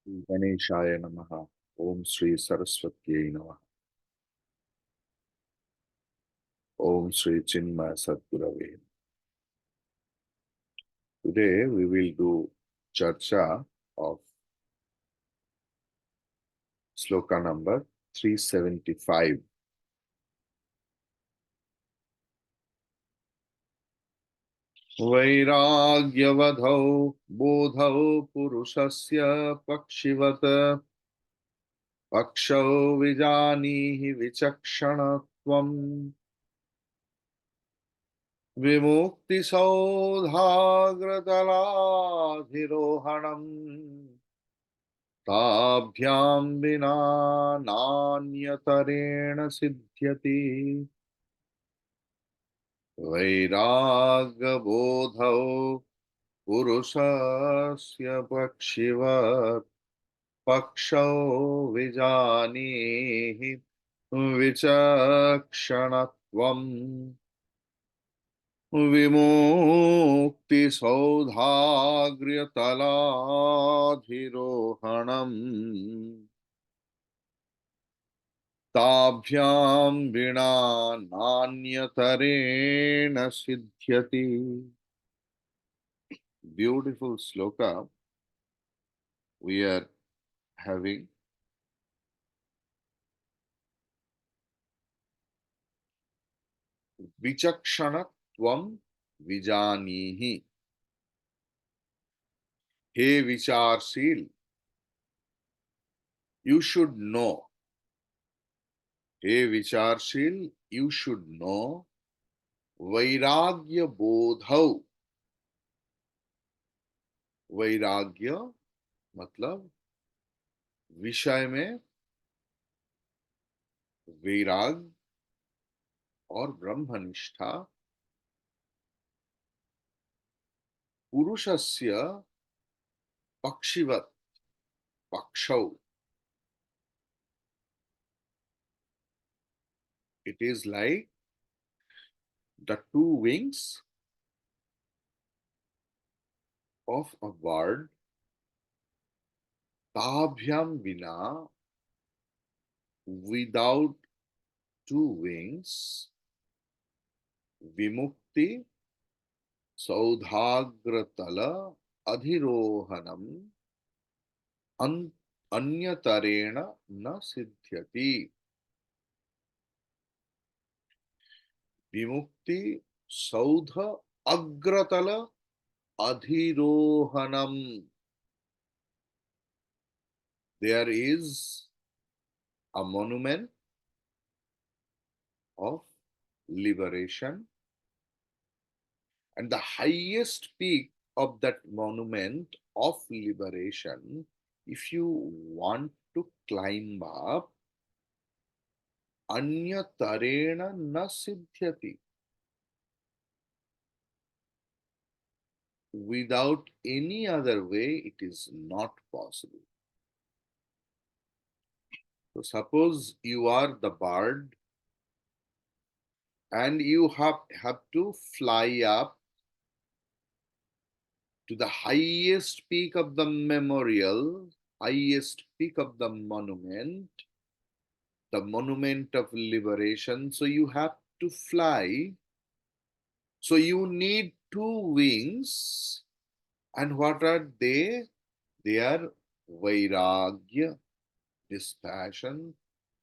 Ganeshaya Namaha. Om Sri Saraswatyai Namaha. Om Sri Chinmaya Sadgurave. Today we will do Charcha of Sloka number 375. वैराग्यवधौ बोधौ पुरुषस्य पक्षिवत् पक्षौ विजानीहि विचक्षणत्वम् विमुक्तिसौधाग्रतलाधिरोहणम् ताभ्यां विना नान्यतरेण सिद्ध्यति वैराग्यबोधौ पुरुषस्य पक्षिवत् पक्षौ विजानीहि विचक्षणत्वम् विमुक्तिसौधाग्र्यतलाधिरोहणम् ताभ्यां विना नान्यतरेण सिद्ध्यति. Beautiful sloka we are having. Vichakshana vijanihi. Hey Vicharshil, you should know. Hey Vicharshil, you should know. Vairagya bodhau. वैराग्य मतलब विषय में वैराग और ब्रह्मनिष्ठा पुरुषस्य पक्षिवत पक्षौ. It is like the two wings of a bird. Tabhyam vina, without two wings, vimukti saudhagratala adhirohanam अन्यतरेण न सिद्ध्यति. विमुक्ति सौध अग्रतल adhirohanam. There is a monument of liberation, and the highest peak of that monument of liberation, if you want to climb up, अन्यतरेण न सिद्ध्यति. Without any other way, it is not possible. So suppose you are the bird and you have to fly up to the highest peak of the memorial, highest peak of the monument of liberation. So you have to fly. So you need two wings. And what are they? They are vairagya, dispassion,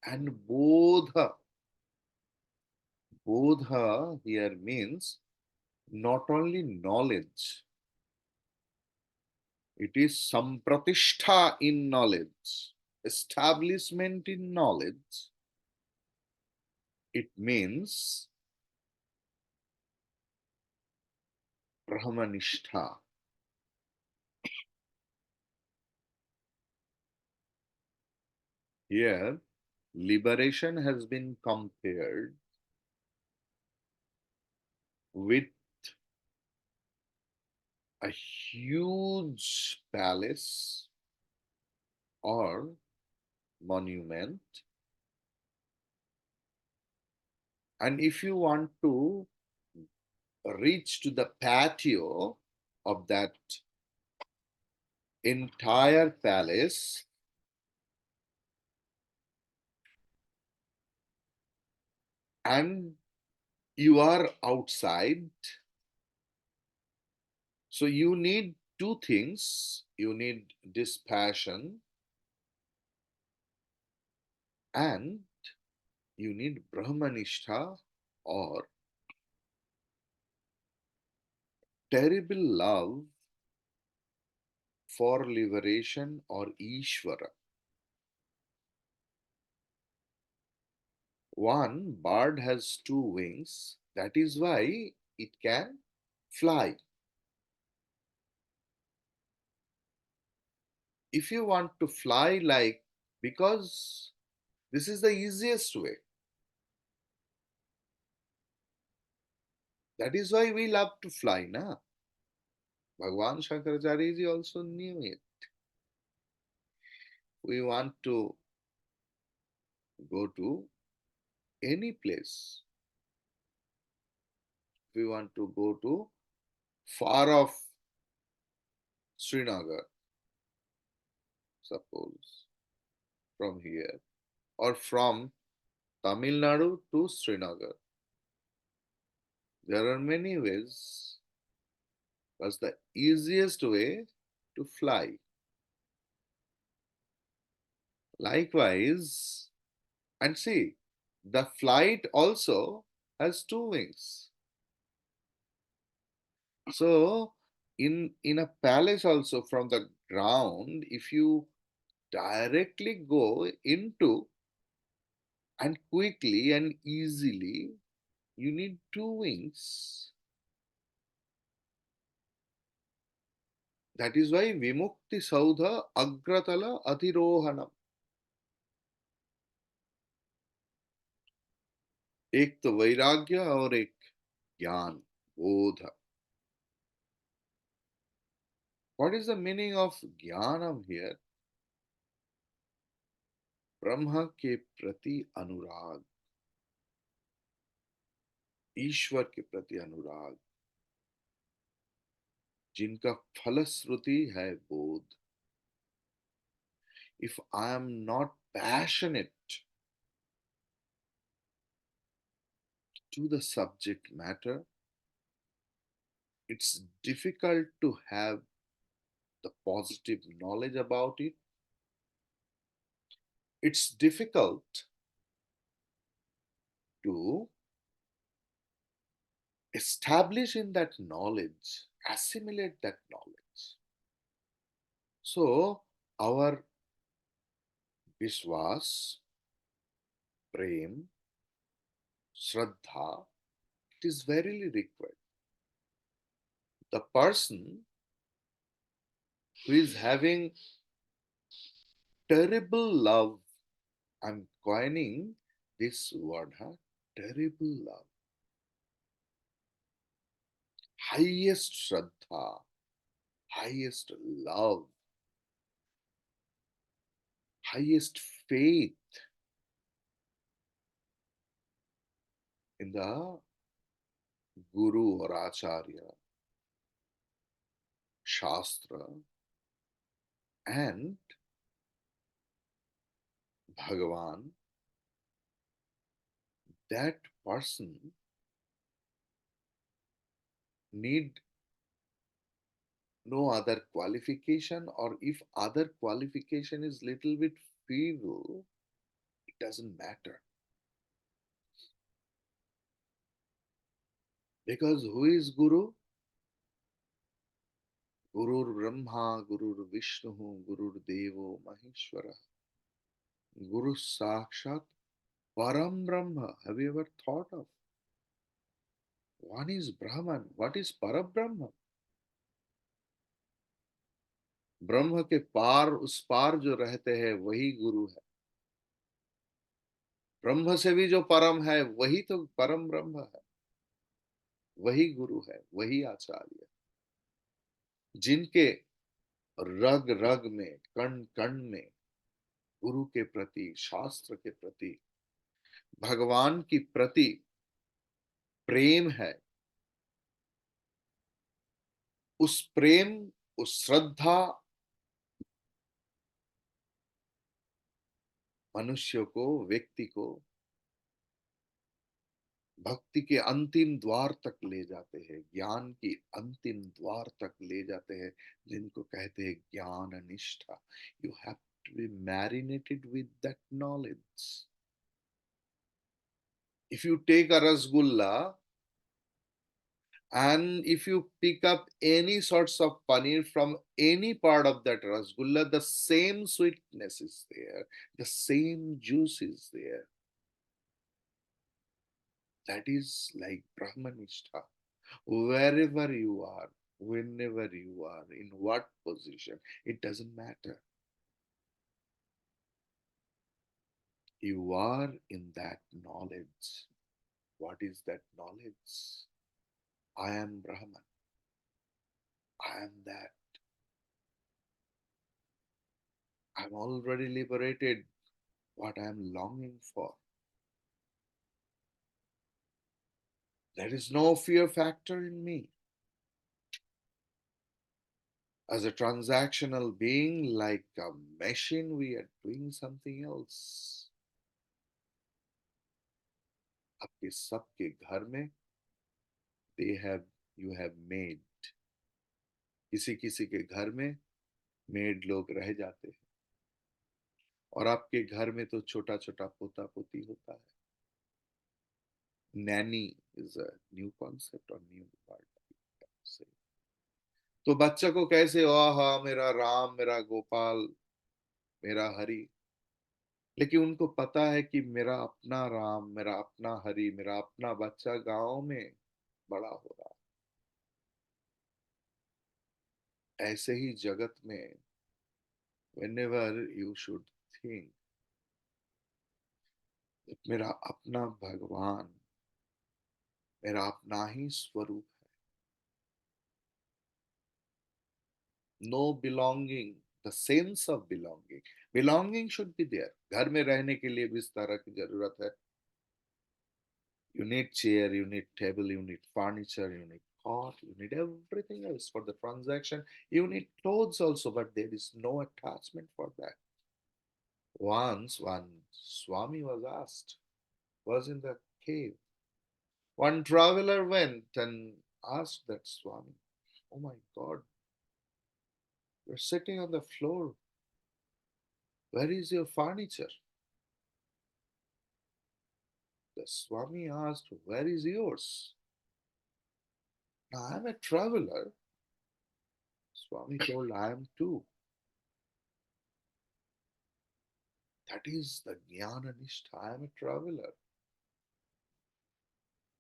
and bodha. Bodha here means not only knowledge, it is sampratishtha in knowledge, establishment in knowledge. It means brahmanishtha. Here, liberation has been compared with a huge palace or monument. And if you want to reach to the patio of that entire palace and you are outside. So you need two things. You need dispassion and you need Brahmanishtha or terrible love for liberation or Ishvara. One bird has two wings. That is why it can fly. If you want to fly like, because this is the easiest way. That is why we love to fly, na? Bhagwan Shankaracharya ji also knew it. We want to go to any place. We want to go to far off Srinagar, suppose, from here, or from Tamil Nadu to Srinagar. There are many ways, but the easiest way to fly. Likewise, and see, the flight also has two wings. So, in a palace also from the ground, if you directly go into and quickly and easily, you need two wings. That is why Vimukti Saudha Agratala Atirohanam. एक तो वैराग्य और एक ज्ञान बोध. What is the meaning of ज्ञानम here? ब्रह्म के प्रति अनुराग, ईश्वर के प्रति अनुराग, जिनका फलश्रुति है बोध. If I am not passionate to the subject matter, it's difficult to have the positive knowledge about it. It's difficult to establish in that knowledge, assimilate that knowledge. So, our Vishwas, Prem, Shraddha, it is verily required. The person who is having terrible love, I'm coining this word, terrible love, highest Shraddha, highest love, highest faith in the Guru or Acharya, Shastra, and Bhagavan, that person need no other qualification, or if other qualification is little bit feeble, it doesn't matter. Because who is Guru? Gurur Brahma, Gurur Vishnu, Gurur Devo Maheshwara. Guru Sakshat Param Brahma. Have you ever thought of? One is Brahman. What is Parabrahma? ब्रह्म के पार उस पार जो रहते हैं वही गुरु है. ब्रह्म से भी जो परम है वही तो परम ब्रह्म है. वही गुरु है, वही आचार्य, जिनके रग रग में, कण कण में गुरु के प्रति, शास्त्र के प्रति, भगवान की प्रति प्रेम है. उस प्रेम, उस श्रद्धा मनुष्य को, व्यक्ति को भक्ति के अंतिम द्वार तक ले जाते हैं, ज्ञान की अंतिम द्वार तक ले जाते हैं, जिनको कहते हैं ज्ञान निष्ठा. You have to be marinated with that knowledge. If you take a rasgulla and if you pick up any sorts of paneer from any part of that rasgulla, the same sweetness is there, the same juice is there. That is like Brahmanistha. Wherever you are, whenever you are, in what position, it doesn't matter. You are in that knowledge. What is that knowledge? I am Brahman. I am that. I'm already liberated. What I am longing for. There is no fear factor in me. As a transactional being, like a machine, we are doing something else. आपके सबके घर में they have you have maid. किसी किसी के घर में made लोग रह जाते हैं और आपके घर में तो छोटा छोटा पोता पोती होता है. Naini is a new concept और न्यू वर्ड. तो बच्चा को कैसे वाह मेरा राम मेरा गोपाल मेरा हरि, लेकिन उनको पता है कि मेरा अपना राम मेरा अपना हरि मेरा अपना बच्चा गांव में बड़ा हो रहा है. ऐसे ही जगत में whenever you should think मेरा अपना भगवान मेरा अपना ही स्वरूप है. No belonging, the sense of belonging. Belonging should be there. घर में रहने के लिए बिस्तर की जरूरत है. You need chair, you need table, you need furniture, you need cot, you need everything else for the transaction. You need clothes also, but there is no attachment for that. Once one Swami was asked, was in the cave. One traveler went and asked that Swami, oh my God, you're sitting on the floor. Where is your furniture? The Swami asked, where is yours? Now I'm a traveler. Swami told, I am too. That is the Jnana Nishtha. I am a traveler.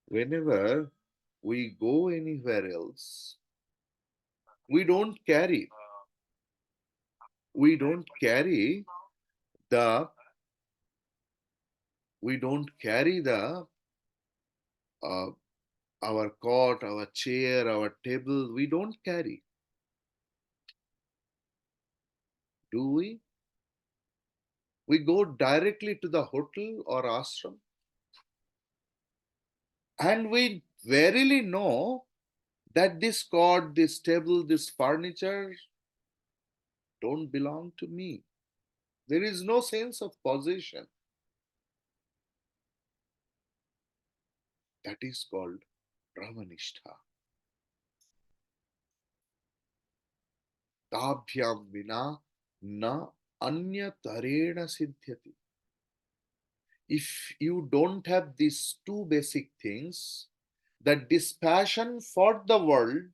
Whenever we go anywhere else, we don't carry, we don't carry the, we don't carry the, uh, our cot, our chair, our table, we don't carry. Do we? We go directly to the hotel or ashram and we verily know that this cot, this table, this furniture don't belong to me. There is no sense of possession. That is called Brahmanishtha. Tabhyam vina na anya tarena siddhyati. If you don't have these two basic things, the dispassion for the world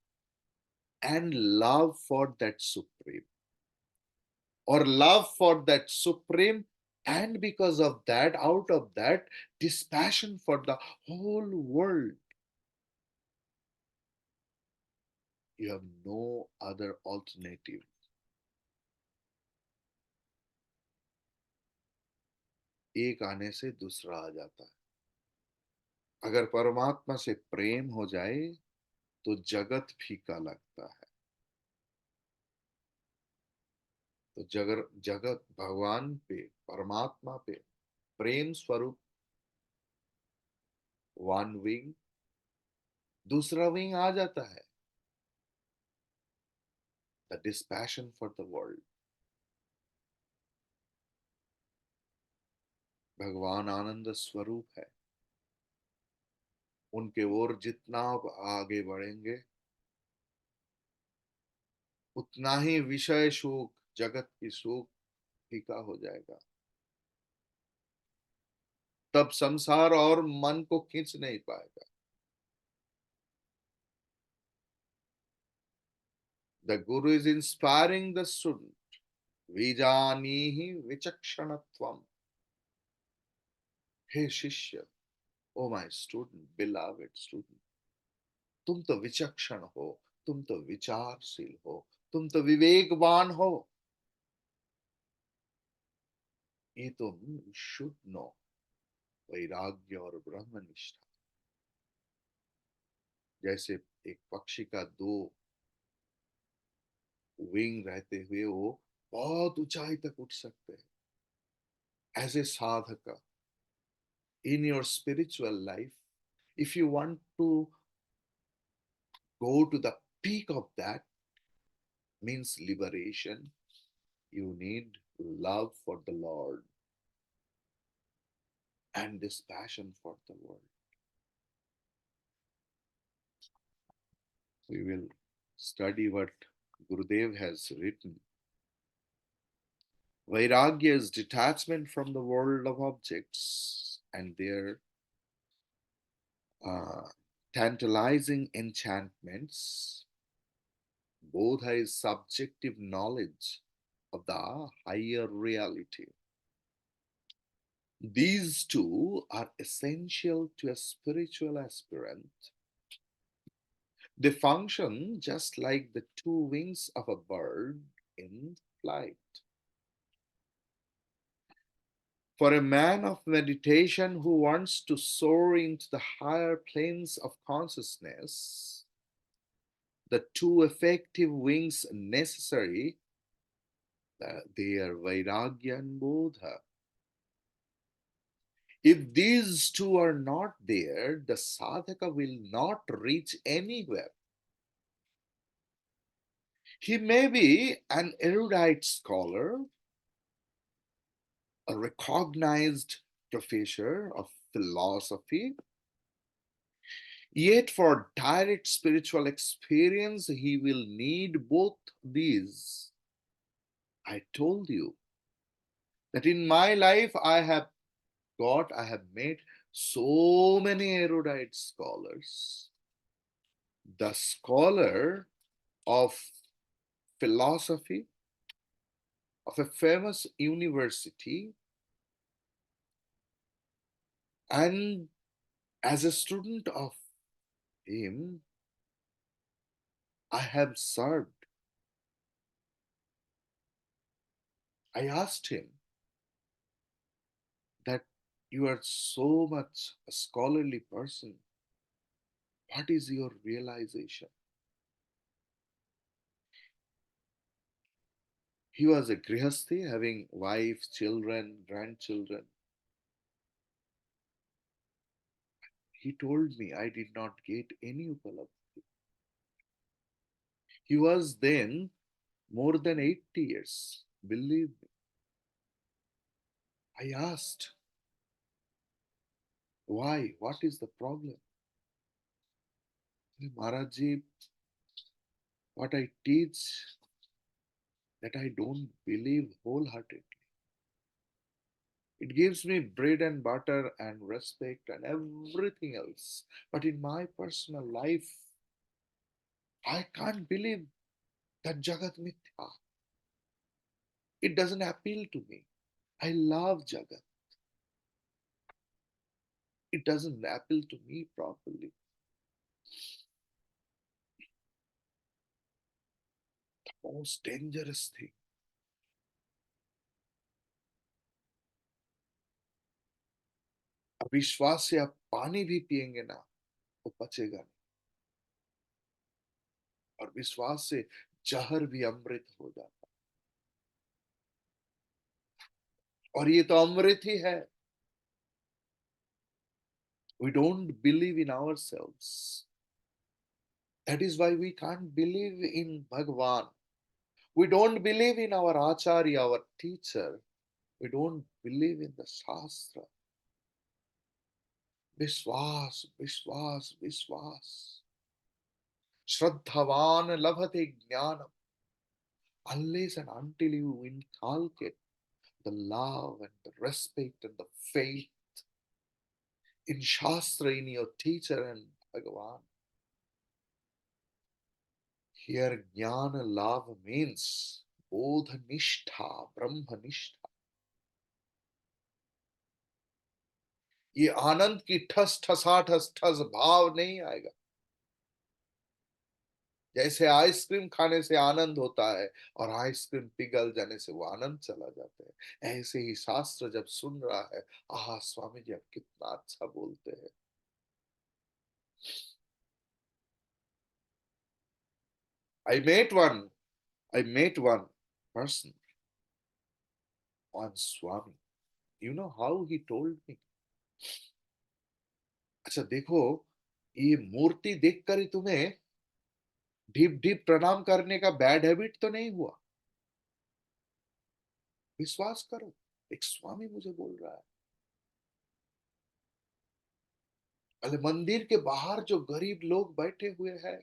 and love for that supreme, or love for that supreme, and because of that, out of that, dispassion for the whole world, you have no other alternative. एक आने से दूसरा आ जाता है. अगर परमात्मा से प्रेम हो जाए तो जगत फीका लगता है. तो जगत भगवान पे परमात्मा पे प्रेम स्वरूप वन विंग, दूसरा विंग आ जाता है, the dispassion for the world. भगवान आनंद स्वरूप है। उनके ओर जितना आप आगे बढ़ेंगे, उतना ही विषय सुख, जगत की सुख फीका हो जाएगा। तब संसार और मन को खींच नहीं पाएगा। The Guru is inspiring the student, विजानीहि विचक्षणत्वम। हे शिष्य, oh my student, beloved student, तुम तो विचक्षण हो, तुम तो विचारशील हो, तुम तो विवेकवान हो। ये तुम शुड नो। वैराग्य और ब्रह्मनिष्ठा, जैसे एक पक्षी का दो विंग रहते हुए वो बहुत ऊंचाई तक उठ सकते हैं, ऐसे साधक in your spiritual life, if you want to go to the peak of that, means liberation, you need love for the Lord and this passion for the world. We will study what Gurudev has written. Vairagya is detachment from the world of objects and their uh, tantalizing enchantments. Bodha is subjective knowledge of the higher reality. These two are essential to a spiritual aspirant. They function just like the two wings of a bird in flight. For a man of meditation who wants to soar into the higher planes of consciousness, the two effective wings necessary, they are Vairagya and Bodha. If these two are not there, the sadhaka will not reach anywhere. He may be an erudite scholar, a recognized professor of philosophy, yet for direct spiritual experience, he will need both these. I told you that in my life I have met so many erudite scholars. The scholar of philosophy of a famous university, and as a student of him, I have served. I asked him that you are so much a scholarly person. What is your realization? He was a grihasti having wife, children, grandchildren. He told me I did not get any upalabdhi. He was then more than 80 years. Believe me. I asked, why? What is the problem? Maharajji, what I teach, that I don't believe wholeheartedly. It gives me bread and butter and respect and everything else. But in my personal life, I can't believe that Jagat Mithya. It doesn't appeal to me. I love Jagat. It doesn't appeal to me properly. The most dangerous thing. अविश्वास से आप पानी भी पिएंगे ना, वो पचेगा नहीं। और विश्वास से जहर भी अमृत हो जाता। और ये तो अमृत ही है। We don't believe in ourselves. That is why we can't believe in Bhagwan. We don't believe in our Acharya, our teacher. We don't believe in the Shastra. विश्वास विश्वास विश्वास, श्रद्धावान लभते ज्ञानम, unless and until you inculcate the love and the respect and the faith in Shastra, in your teacher and Bhagavan. Here, Jnana Lava means Bodha Nishtha, Brahma Nishtha. ये आनंद की ठस ठसा ठस ठस भाव नहीं आएगा। जैसे आइसक्रीम खाने से आनंद होता है और आइसक्रीम पिघल जाने से वो आनंद चला जाता है, ऐसे ही शास्त्र जब सुन रहा है, आह स्वामी जी आप कितना अच्छा बोलते हैं। I met one, I met one person, one Swami. You know how he told me? अच्छा देखो, ये मूर्ति देखकर ही तुम्हें ढीप ढीप प्रणाम करने का बैड हैबिट तो नहीं हुआ? विश्वास करो, एक स्वामी मुझे बोल रहा है। अरे मंदिर के बाहर जो गरीब लोग बैठे हुए हैं,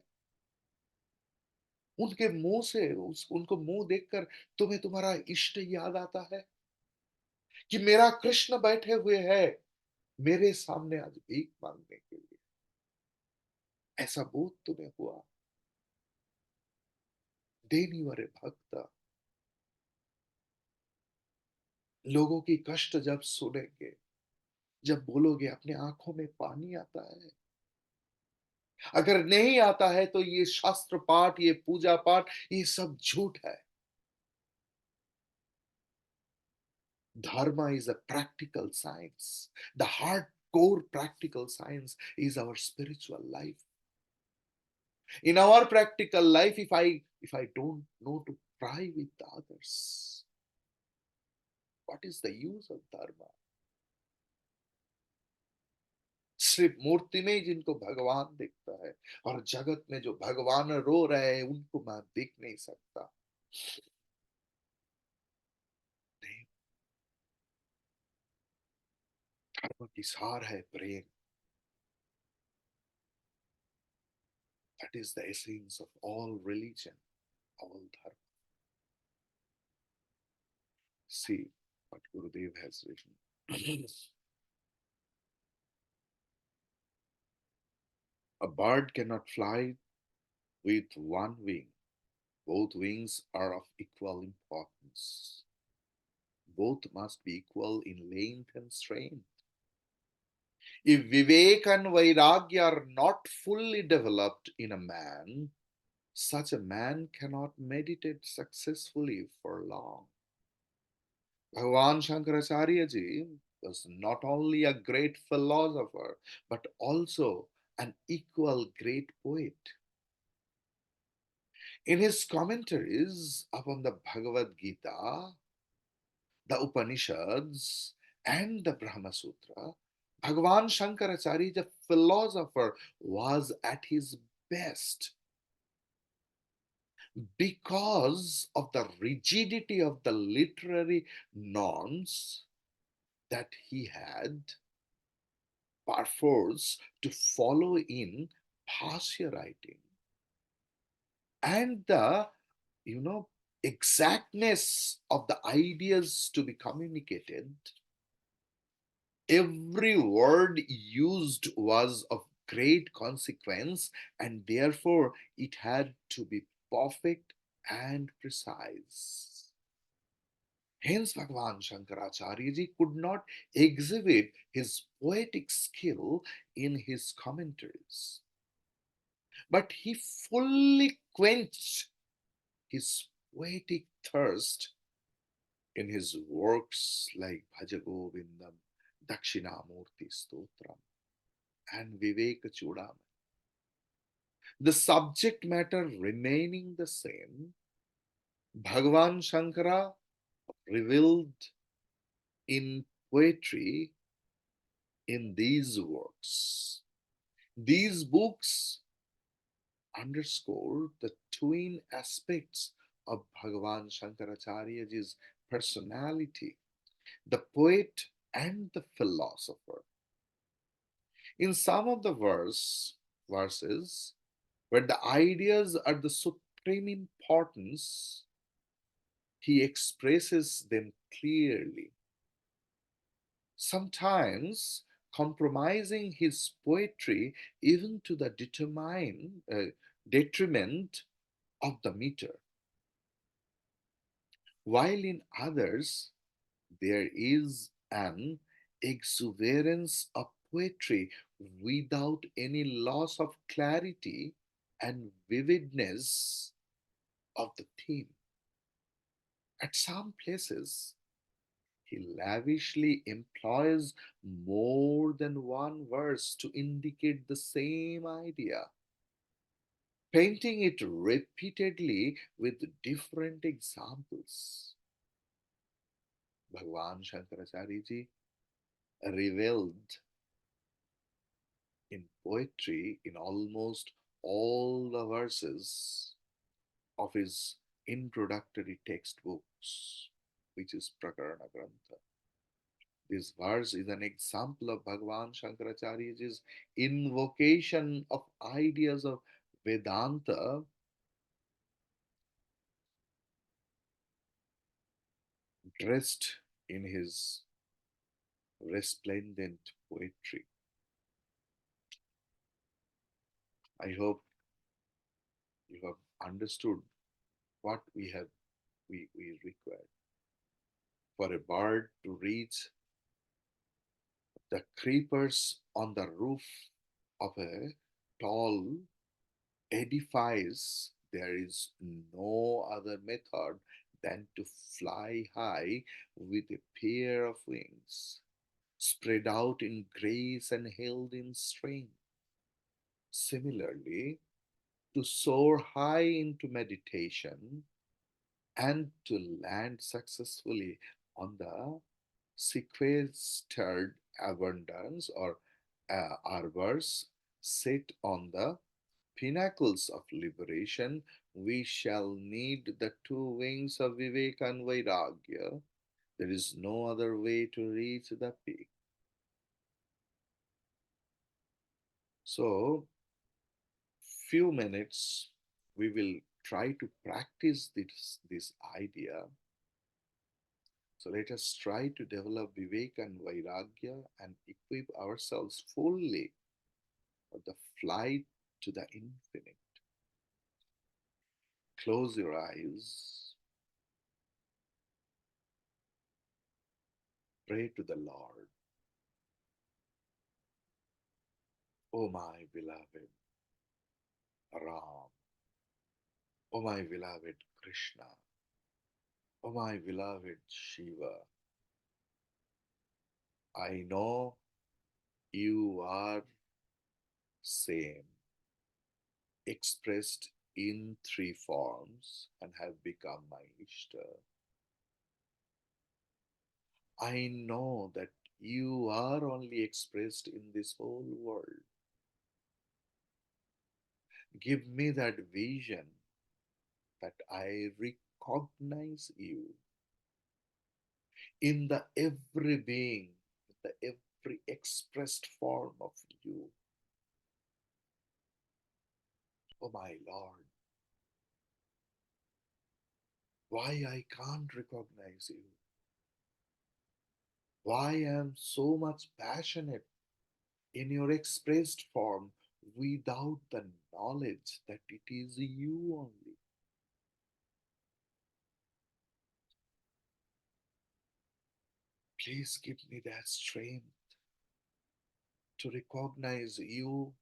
उनके मुंह से उनको मुंह देखकर तुम्हें तुम्हारा इष्ट याद आता है कि मेरा कृष्ण बैठे हुए हैं मेरे सामने आज भीख मांगने के लिए। ऐसा बोध तुम्हें हुआ? देनी वरे भक्त, लोगों की कष्ट जब सुनेंगे, जब बोलोगे अपने आंखों में पानी आता है। अगर नहीं आता है तो ये शास्त्र पाठ, ये पूजा पाठ, ये सब झूठ है। Dharma is a practical science. The hardcore practical science is our spiritual life. In our practical life, if I don't know to cry with others, what is the use of dharma? सिर्फ मूर्ति में ही जिनको भगवान दिखता है, और जगत में जो भगवान रो रहे हैं उनको मैं देख नहीं सकता। धर्म की सार है प्रेम। That is the essence of all religion, all dharma. See what Gurudev has written. A bird cannot fly with one wing. Both wings are of equal importance. Both must be equal in length and strength. If Vivek and Vairagya are not fully developed in a man, such a man cannot meditate successfully for long. Bhagavan Shankaracharya ji was not only a great philosopher, but also an equal great poet. In his commentaries upon the Bhagavad Gita, the Upanishads, and the Brahma Sutra, Bhagavan Shankaracharya, the philosopher, was at his best because of the rigidity of the literary norms that he had perforce to follow in Bhashya writing, and the you know exactness of the ideas to be communicated. Every word used was of great consequence, and therefore it had to be perfect and precise. Hence, Bhagavan Shankaracharya ji could not exhibit his poetic skill in his commentaries, but he fully quenched his poetic thirst in his works like Bhajagovindam, Dakshinamurti Stotram, and Viveka Chudam. The subject matter remaining the same, Bhagavan Shankara revealed in poetry in these works. These books underscore the twin aspects of Bhagavan Shankaracharya's personality, the poet and the philosopher. In some of the verses, where the ideas are the supreme importance, he expresses them clearly, sometimes compromising his poetry even to the detriment of the meter, while in others there is an exuberance of poetry without any loss of clarity and vividness of the theme. At some places, he lavishly employs more than one verse to indicate the same idea, painting it repeatedly with different examples. Bhagwan Shankaracharya ji reveled in poetry in almost all the verses of his introductory textbooks, which is Prakarana Grantha. This verse is an example of Bhagavan Shankaracharya's invocation of ideas of Vedanta dressed in his resplendent poetry. I hope you have understood what we require. For a bird to reach the creepers on the roof of a tall edifice, there is no other method than to fly high with a pair of wings, spread out in grace and held in strength. Similarly, to soar high into meditation and to land successfully on the sequestered abundance or arbors set on the pinnacles of liberation, we shall need the two wings of Vivek and Vairagya. There is no other way to reach the peak. So, few minutes we will try to practice this idea. So let us try to develop Vivek and Vairagya and equip ourselves fully for the flight to the infinite. Close your eyes, pray to the Lord. Oh my beloved Ram, oh my beloved Krishna, oh my beloved Shiva, I know you are same, expressed in three forms and have become my Ishta. I know that you are only expressed in this whole world. Give me that vision that I recognize you in the every being, the every expressed form of you. Oh my Lord, why I can't recognize you? Why I am so much passionate in your expressed form without the knowledge that it is you only? Please give me that strength to recognize you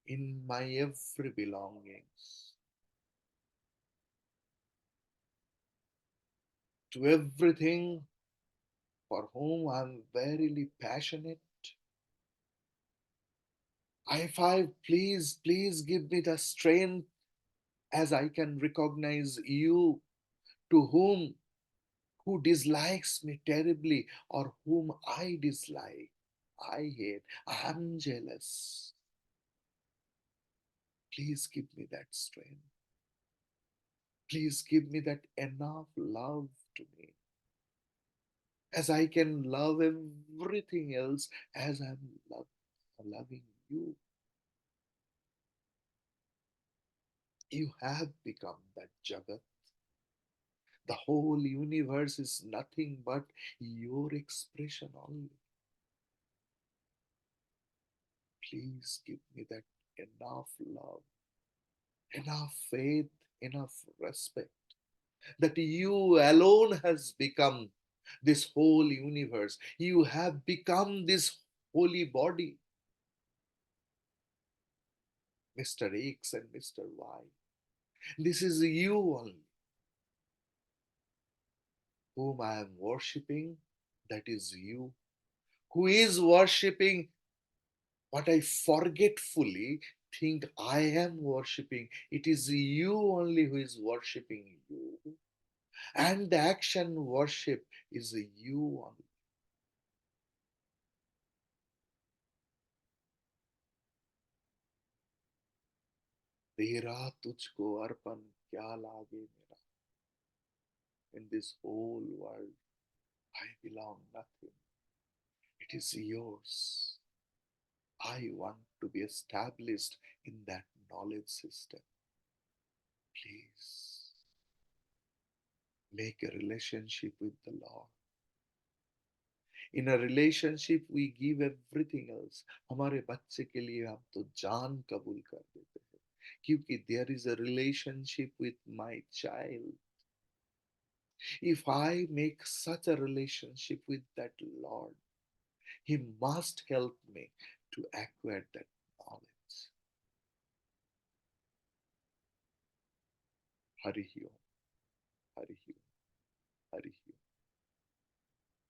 in my every belongings, to everything for whom I'm verily passionate. I please give me the strength as I can recognize you to who dislikes me terribly or whom I dislike, I hate, I'm jealous. Please give me that strength. Please give me that enough love to me as I can love everything else as loving you. You have become that Jagat. The whole universe is nothing but your expression only. Please give me that enough love, enough faith, enough respect that you alone has become this whole universe. You have become this holy body, Mr. X and Mr. Y. This is you only whom I am worshipping. That is you who is worshipping what I forgetfully think I am worshipping. It is you only who is worshipping you. And the action worship is you only. तेरा तुझको अर्पण क्या लागे मेरा. In this whole world, I belong nothing. It is yours. I want to be established in that knowledge system. Please make a relationship with the Lord. In a relationship we give everything else. हमारे बच्चे के लिए हम तो जान कबूल कर देते हैं क्योंकि there is a relationship with my child. If I make such a relationship with that Lord, He must help me to acquire that knowledge. Hari Om, Hari Om, Hari Om.